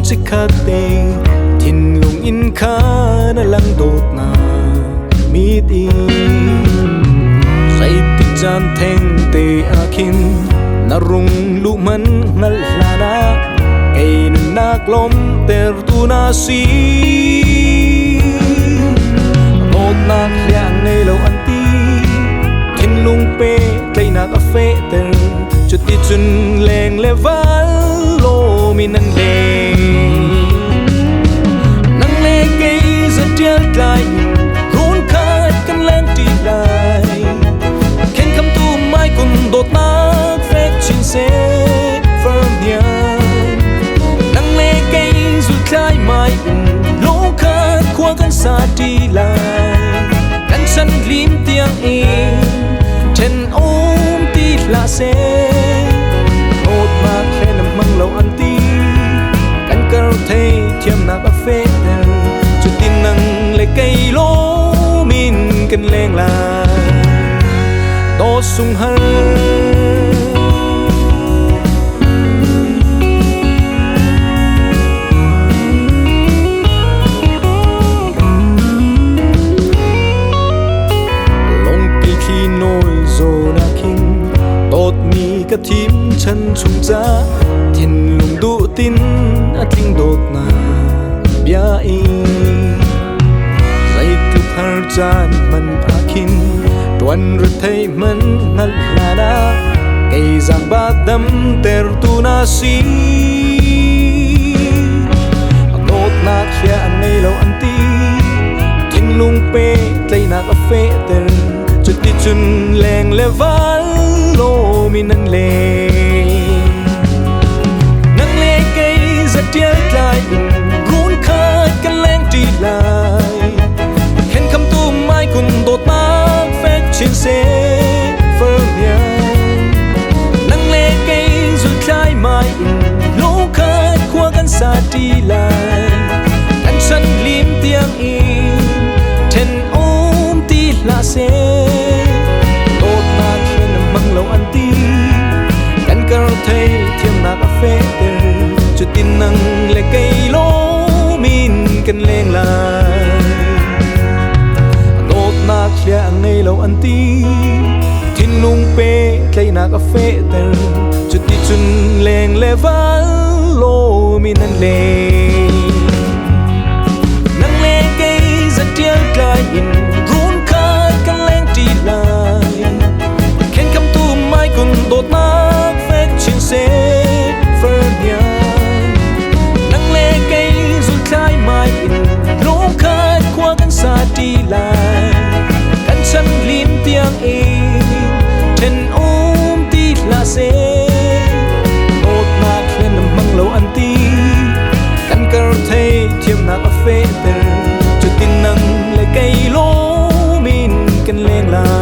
chiếc khát tê thìn lùng in khá na lăng đột na mít in dây tích chan thèn tê akin na rung lu man ngal lana cây nạc lom ter tu na si đột nạc liang ngay lâu ăn ti thìn lùng pe cây nạc a phê ter chút ti chun leng le val lo mi nan le nang le cây rất tiel kai run khát kan leng ti lai khen kham tu mai kun đột nạc phê chin se firm nia nang le cây rút khai mai lỗ khát khoa kan sa ti lai kan san lim tiang e chen ôm ti la se ốt mà khen nằm mang lâu ăn ti kan kar thấy thiam nạc a phê chút tin nang le cây lỗ min kan leng la to sung har cái thím chân chung giá thiên lùng đu tin a kinh đột na bia in dây club har chan man akin tuan rut thấy man ngal la da cây giang ba đâm ter tu na si đột na khia anh này lâu anh ti thiên lùng pe tây na cà phê ter chút đi chun leng le val lo mi nan le nang le cây rất tiel kai run khát kan leng ti lai khen kham tu mai kun đột nạc phép chin se firm nia nang le cây rút khai mai lỗ khát khoa kan sa ti lai kan san lim tiang in ten ôm ti la se lâu ăn ti kan kar thấy thiam nạc a phê ter chút tin nang le cây lỗ min kan leng lai đột nạc khia ngay lâu ăn ti thin lung pe cây nạc a phê ter chút ti chun leng le val lo min nan le nang le cây rất tiel kai in run khát kan leng ti lai kun đột nạc phép chin se firm nia nang le cây rút khai mai lỗ khát khoa kan sa ti lai kan san lim tiang e ten ôm ti la se đột nạc khen nằm mang lâu ăn ti kan kar thấy thiam nạc a phê ter chút tin nang le cây lỗ min kan leng la